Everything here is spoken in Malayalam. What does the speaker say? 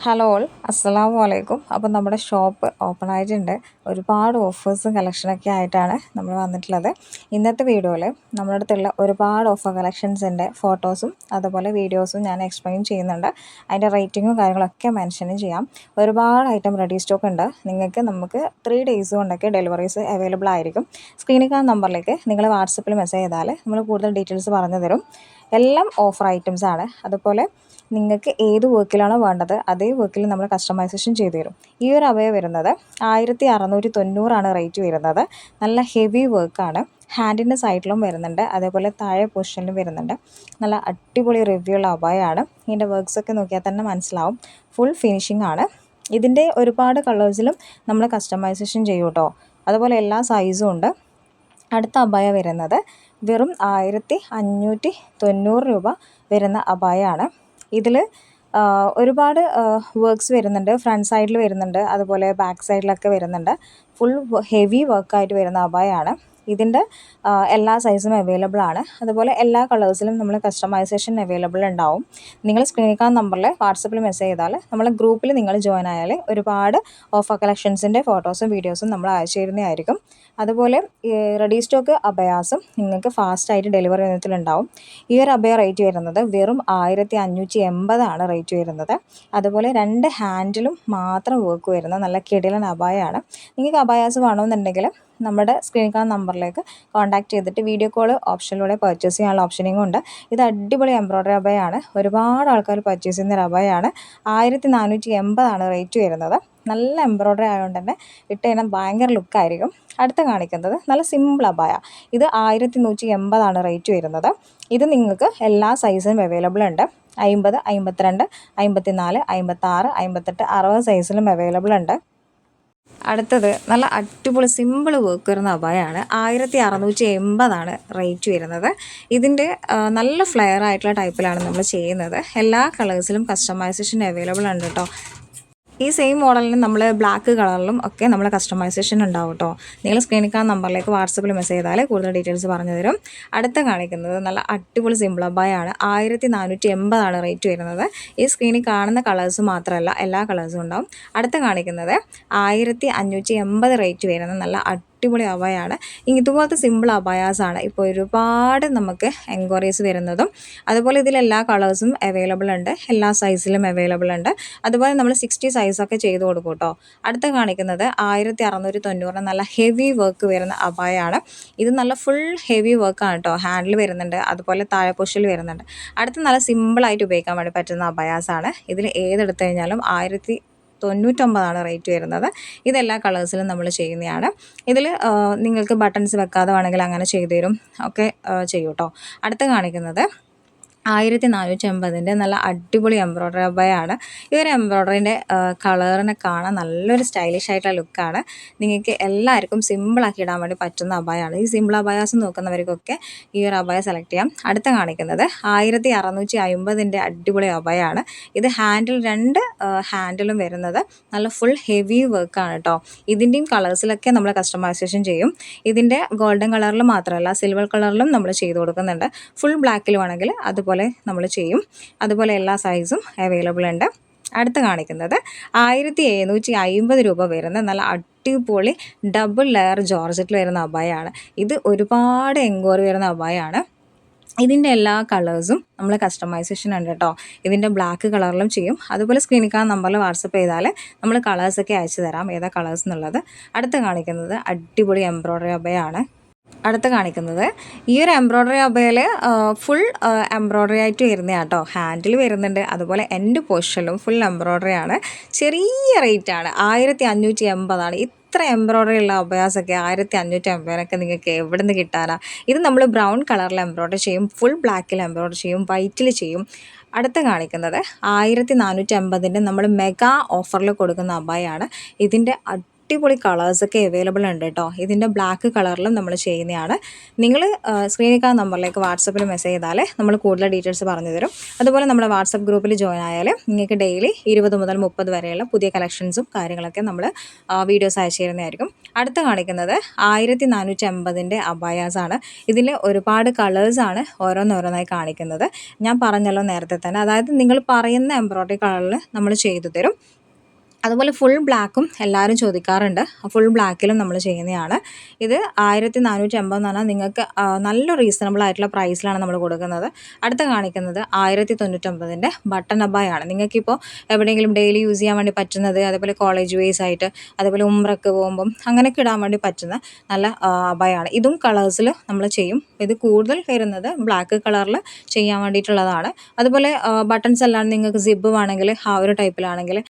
ഹലോ ഓൾ അസ്സലാമു അലൈക്കും. അപ്പോൾ നമ്മുടെ ഷോപ്പ് ഓപ്പൺ ആയിട്ടുണ്ട്. ഒരുപാട് ഓഫേഴ്സും കളക്ഷനൊക്കെ ആയിട്ടാണ് നമ്മൾ വന്നിട്ടുള്ളത്. ഇന്നത്തെ വീഡിയോയിൽ നമ്മുടെ അടുത്തുള്ള ഒരുപാട് ഓഫർ കളക്ഷൻസിൻ്റെ ഫോട്ടോസും അതുപോലെ വീഡിയോസും ഞാൻ എക്സ്പ്ലെയിൻ ചെയ്യുന്നുണ്ട്. അതിൻ്റെ റേറ്റിങ്ങും കാര്യങ്ങളൊക്കെ മെൻഷനും ചെയ്യാം. ഒരുപാട് ഐറ്റം റെഡി സ്റ്റോക്ക് ഉണ്ട്. നമുക്ക് 3 ഡേയ്സ് കൊണ്ടൊക്കെ ഡെലിവറീസ് അവൈലബിൾ ആയിരിക്കും. സ്ക്രീനിൽ കാണുന്ന നമ്പറിലേക്ക് നിങ്ങൾ വാട്സപ്പിൽ മെസ്സേജ് ചെയ്താൽ നമ്മൾ കൂടുതൽ ഡീറ്റെയിൽസ് പറഞ്ഞു തരും. എല്ലാം ഓഫർ ഐറ്റംസ് ആണ്. അതുപോലെ നിങ്ങൾക്ക് ഏത് വർക്കിലാണോ വേണ്ടത് അതേ വർക്കിൽ നമ്മൾ കസ്റ്റമൈസേഷൻ ചെയ്തു തരും. ഈ ഒരു അബയ വരുന്നത് 1690 റേറ്റ് വരുന്നത്. നല്ല ഹെവി വർക്കാണ്. ഹാൻഡിൻ്റെ സൈഡിലും വരുന്നുണ്ട്, അതേപോലെ താഴെ പൊസിഷനിലും വരുന്നുണ്ട്. നല്ല അടിപൊളി റിവ്യൂ ഉള്ള അബയാണ്. ഇതിൻ്റെ വർക്ക്സൊക്കെ നോക്കിയാൽ തന്നെ മനസ്സിലാവും. ഫുൾ ഫിനിഷിംഗ് ആണ്. ഇതിൻ്റെ ഒരുപാട് കളേഴ്സിലും നമ്മൾ കസ്റ്റമൈസേഷൻ ചെയ്യും കേട്ടോ. അതുപോലെ എല്ലാ സൈസും ഉണ്ട്. അടുത്ത അബായ വരുന്നത് വെറും 1590 രൂപ വരുന്ന അബായാണ്. ഇതിൽ ഒരുപാട് വർക്ക്സ് വരുന്നുണ്ട്. ഫ്രണ്ട് സൈഡിൽ വരുന്നുണ്ട്, അതുപോലെ ബാക്ക് സൈഡിലൊക്കെ വരുന്നുണ്ട്. ഫുൾ ഹെവി വർക്കായിട്ട് വരുന്ന അബായാണ്. ഇതിൻ്റെ എല്ലാ സൈസും അവൈലബിൾ ആണ്. അതുപോലെ എല്ലാ കളേഴ്സിലും നമ്മൾ കസ്റ്റമൈസേഷൻ അവൈലബിൾ ഉണ്ടാവും. നിങ്ങൾ സ്ക്രീനിൽ കാണുന്ന നമ്പറിൽ വാട്സപ്പിൽ മെസ്സേജ് ചെയ്താൽ നമ്മളെ ഗ്രൂപ്പിൽ നിങ്ങൾ ജോയിൻ ആയാൽ ഒരുപാട് ഓഫർ കളക്ഷൻസിൻ്റെ ഫോട്ടോസും വീഡിയോസും നമ്മൾ അയച്ചു തരുന്നതായിരിക്കും. അതുപോലെ റെഡി സ്റ്റോക്ക് അബയാസും നിങ്ങൾക്ക് ഫാസ്റ്റായിട്ട് ഡെലിവറി ചെയ്യുന്നതിലുണ്ടാവും. ഈ ഒരു അബയ റേറ്റ് വരുന്നത് വെറും 1580 റേറ്റ് വരുന്നത്. അതുപോലെ 2 ഹാൻഡിലും മാത്രം വർക്ക് വരുന്ന നല്ല കിടിലൻ അബായാണ്. നിങ്ങൾക്ക് അബയാസ് വേണമെന്നുണ്ടെങ്കിൽ നമ്മുടെ സ്ക്രീനിൽ കാണുന്ന നമ്പറിലേക്ക് കോൺടാക്ട് ചെയ്തിട്ട് വീഡിയോ കോൾ ഓപ്ഷനിലൂടെ പർച്ചേസ് ചെയ്യാനുള്ള ഓപ്ഷനിങ്ങും ഉണ്ട്. ഇത് അടിപൊളി എംബ്രോയ്ഡറി അബയാണ്. ഒരുപാട് ആൾക്കാർ പർച്ചേസ് ചെയ്യുന്ന ഒരു അബയാണ്. 1480 റേറ്റ് വരുന്നത്. നല്ല എംബ്രോയ്ഡറി ആയതുകൊണ്ട് തന്നെ ഇട്ട് കഴിഞ്ഞാൽ ഭയങ്കര ലുക്കായിരിക്കും. അടുത്ത കാണിക്കുന്നത് നല്ല സിമ്പിൾ അബായ. ഇത് 1180 റേറ്റ് വരുന്നത്. ഇത് നിങ്ങൾക്ക് എല്ലാ സൈസിലും അവൈലബിൾ ഉണ്ട്. 50, 52, 54, 56, 58, 60 സൈസിലും അവൈലബിൾ ഉണ്ട്. അടുത്തത് നല്ല അടിപൊളി സിമ്പിൾ വർക്ക് വരുന്ന അബായാണ്. 1680 റേറ്റ് വരുന്നത്. ഇതിൻ്റെ നല്ല ഫ്ലെയർ ആയിട്ടുള്ള ടൈപ്പിലാണ് നമ്മൾ ചെയ്യുന്നത്. എല്ലാ കളേഴ്സിലും കസ്റ്റമൈസേഷൻ അവൈലബിൾ ഉണ്ട് കേട്ടോ. ഈ സെയിം മോഡലിന് നമ്മൾ ബ്ലാക്ക് കളറിലും ഒക്കെ നമ്മൾ കസ്റ്റമൈസേഷൻ ഉണ്ടാവും കേട്ടോ. നിങ്ങൾ സ്ക്രീനിൽ കാണുന്ന നമ്പറിലേക്ക് വാട്സപ്പിൽ മെസ്സേജ് ചെയ്താൽ കൂടുതൽ ഡീറ്റെയിൽസ് പറഞ്ഞു തരും. അടുത്ത കാണിക്കുന്നത് നല്ല അടിപൊളി സിമ്പിൾ അബായാണ്. 1480 റേറ്റ് വരുന്നത്. ഈ സ്ക്രീനിൽ കാണുന്ന കളേഴ്സ് മാത്രമല്ല, എല്ലാ കളേഴ്സും ഉണ്ടാവും. അടുത്ത കാണിക്കുന്നത് 1580 റേറ്റ് വരുന്നത്. നല്ല അടിപൊളി അബായാണ്. ഇതുപോലത്തെ സിമ്പിൾ അബായാസാണ് ഇപ്പോൾ ഒരുപാട് നമുക്ക് എൻക്വയറീസ് വരുന്നതും. അതുപോലെ ഇതിലെല്ലാ കളേഴ്സും അവൈലബിൾ ഉണ്ട്, എല്ലാ സൈസിലും അവൈലബിൾ ഉണ്ട്. അതുപോലെ നമ്മൾ 60 സൈസൊക്കെ ചെയ്ത് കൊടുക്കും കേട്ടോ. അടുത്ത കാണിക്കുന്നത് 1690 നല്ല ഹെവി വർക്ക് വരുന്ന അബായാണ്. ഇത് നല്ല ഫുൾ ഹെവി വർക്കാണ് കേട്ടോ. ഹാൻഡിൽ വരുന്നുണ്ട്, അതുപോലെ താഴെ പൊഷിൽ വരുന്നുണ്ട്. അടുത്ത നല്ല സിമ്പിളായിട്ട് ഉപയോഗിക്കാൻ വേണ്ടി പറ്റുന്ന അബായാസാണ്. ഇതിൽ ഏതെടുത്തു കഴിഞ്ഞാലും 1099 റേറ്റ് വരുന്നത്. ഇതെല്ലാ കളേഴ്സിലും നമ്മൾ ചെയ്യുന്നതാണ്. ഇതിൽ നിങ്ങൾക്ക് ബട്ടൺസ് വെക്കാതെ വേണമെങ്കിൽ അങ്ങനെ ചെയ്തു തരും, ഒക്കെ ചെയ്യും കേട്ടോ. അടുത്ത കാണിക്കുന്നത് 1480 നല്ല അടിപൊളി എംബ്രോയ്ഡറി അബായാണ്. ഈ ഒരു എംബ്രോയ്ഡറിൻ്റെ കളറിനെ കാണാൻ നല്ലൊരു സ്റ്റൈലിഷ് ആയിട്ടുള്ള ലുക്കാണ്. നിങ്ങൾക്ക് എല്ലാവർക്കും സിമ്പിളാക്കി ഇടാൻ വേണ്ടി പറ്റുന്ന അബായാണ്. ഈ സിമ്പിൾ അബായാസ് നോക്കുന്നവർക്കൊക്കെ ഈ ഒരു അബായ സെലക്ട് ചെയ്യാം. അടുത്ത കാണിക്കുന്നത് 1650 അടിപൊളി അബായാണ്. ഇത് ഹാൻഡിൽ 2 ഹാൻഡിലും വരുന്നത് നല്ല ഫുൾ ഹെവി വർക്കാണ് കേട്ടോ. ഇതിൻ്റെയും കളേഴ്സിലൊക്കെ നമ്മൾ കസ്റ്റമൈസേഷൻ ചെയ്യും. ഇതിൻ്റെ ഗോൾഡൻ കളറിൽ മാത്രമല്ല, സിൽവർ കളറിലും നമ്മൾ ചെയ്ത് കൊടുക്കുന്നുണ്ട്. ഫുൾ ബ്ലാക്കിൽ വേണമെങ്കിൽ അതുപോലെ നമ്മൾ ചെയ്യും. അതുപോലെ എല്ലാ സൈസും അവൈലബിൾ ഉണ്ട്. അടുത്ത് കാണിക്കുന്നത് 1750 രൂപ വരുന്ന നല്ല അടിപൊളി ഡബിൾ ലെയർ ജോർജറ്റിൽ വരുന്ന അബായാണ്. ഇത് ഒരുപാട് എൻക്വയറി വരുന്ന അബായാണ്. ഇതിൻ്റെ എല്ലാ കളേഴ്സും നമ്മൾ കസ്റ്റമൈസേഷൻ ഉണ്ട് കേട്ടോ. ഇതിൻ്റെ ബ്ലാക്ക് കളറിലും ചെയ്യും. അതുപോലെ സ്ക്രീനിൽ കാണുന്ന നമ്പറിൽ വാട്സപ്പ് ചെയ്താൽ നമ്മൾ കളേഴ്സൊക്കെ അയച്ചു തരാം, ഏതാ കളേഴ്സ് എന്നുള്ളത്. അടുത്ത് കാണിക്കുന്നത് അടിപൊളി എംബ്രോയ്ഡറി അബയാണ്. അടുത്ത് കാണിക്കുന്നത് ഈ ഒരു എംബ്രോയ്ഡറി അബയിൽ ഫുൾ എംബ്രോയ്ഡറി ആയിട്ട് വരുന്നതാണ് കേട്ടോ. ഹാൻഡിൽ വരുന്നുണ്ട്, അതുപോലെ എൻ്റെ പോർഷനിലും ഫുൾ എംബ്രോയ്ഡറി ആണ്. ചെറിയ റേറ്റാണ്, 1580. ഇത്ര എംബ്രോയ്ഡറി ഉള്ള അബയാസൊക്കെ 1580 നിങ്ങൾക്ക് എവിടെ നിന്ന് കിട്ടാനാണ്? ഇത് നമ്മൾ ബ്രൗൺ കളറിൽ എംബ്രോയ്ഡറി ചെയ്യും, ഫുൾ ബ്ലാക്കിൽ എംബ്രോയ്ഡറി ചെയ്യും, വൈറ്റിൽ ചെയ്യും. അടുത്ത കാണിക്കുന്നത് 1450 നമ്മൾ മെഗാ ഓഫറിൽ കൊടുക്കുന്ന അബായാണ്. ഇതിൻ്റെ അടിപൊളി കളേഴ്സൊക്കെ അവൈലബിൾ ഉണ്ട് കേട്ടോ. ഇതിൻ്റെ ബ്ലാക്ക് കളറിലും നമ്മൾ ചെയ്യുന്നതാണ്. നിങ്ങൾ സ്ക്രീനിൽ കാണുന്ന നമ്പറിലേക്ക് വാട്സപ്പിൽ മെസ്സേജ് ചെയ്താൽ നമ്മൾ കൂടുതൽ ഡീറ്റെയിൽസ് പറഞ്ഞു തരും. അതുപോലെ നമ്മുടെ വാട്സപ്പ് ഗ്രൂപ്പിൽ ജോയിൻ ആയാൽ നിങ്ങൾക്ക് ഡെയിലി 20 മുതൽ 30 വരെയുള്ള പുതിയ കളക്ഷൻസും കാര്യങ്ങളൊക്കെ നമ്മൾ വീഡിയോസ് അയച്ചു തരുന്നതായിരിക്കും. അടുത്ത കാണിക്കുന്നത് 1450 അബായാസാണ്. ഇതിൽ ഒരുപാട് കളേഴ്സാണ് ഓരോന്നോരോന്നായി കാണിക്കുന്നത്. ഞാൻ പറഞ്ഞല്ലോ നേരത്തെ തന്നെ, അതായത് നിങ്ങൾ പറയുന്ന എംബ്രോയ്ഡറി കളറിൽ നമ്മൾ ചെയ്തു തരും. അതുപോലെ ഫുൾ ബ്ലാക്കും എല്ലാവരും ചോദിക്കാറുണ്ട്. ഫുൾ ബ്ലാക്കിലും നമ്മൾ ചെയ്യുന്നതാണ്. ഇത് 1450 എന്ന് പറഞ്ഞാൽ നിങ്ങൾക്ക് നല്ല റീസണബിൾ ആയിട്ടുള്ള പ്രൈസിലാണ് നമ്മൾ കൊടുക്കുന്നത്. അടുത്ത കാണിക്കുന്നത് 1099 ബട്ടൺ അബായാണ്. നിങ്ങൾക്കിപ്പോൾ എവിടെയെങ്കിലും ഡെയിലി യൂസ് ചെയ്യാൻ വേണ്ടി പറ്റുന്നത്, അതേപോലെ കോളേജ് വേസ് ആയിട്ട്, അതേപോലെ ഉംറയ്ക്ക് പോകുമ്പം അങ്ങനെയൊക്കെ ഇടാൻ വേണ്ടി പറ്റുന്ന നല്ല അബായാണ്. ഇതും കളേഴ്സിൽ നമ്മൾ ചെയ്യും. ഇത് കൂടുതൽ വരുന്നത് ബ്ലാക്ക് കളറിൽ ചെയ്യാൻ വേണ്ടിയിട്ടുള്ളതാണ്. അതുപോലെ ബട്ടൺസ് എല്ലാം നിങ്ങൾക്ക് സിബ് വേണമെങ്കിൽ ആ ഒരു ടൈപ്പിലാണെങ്കിൽ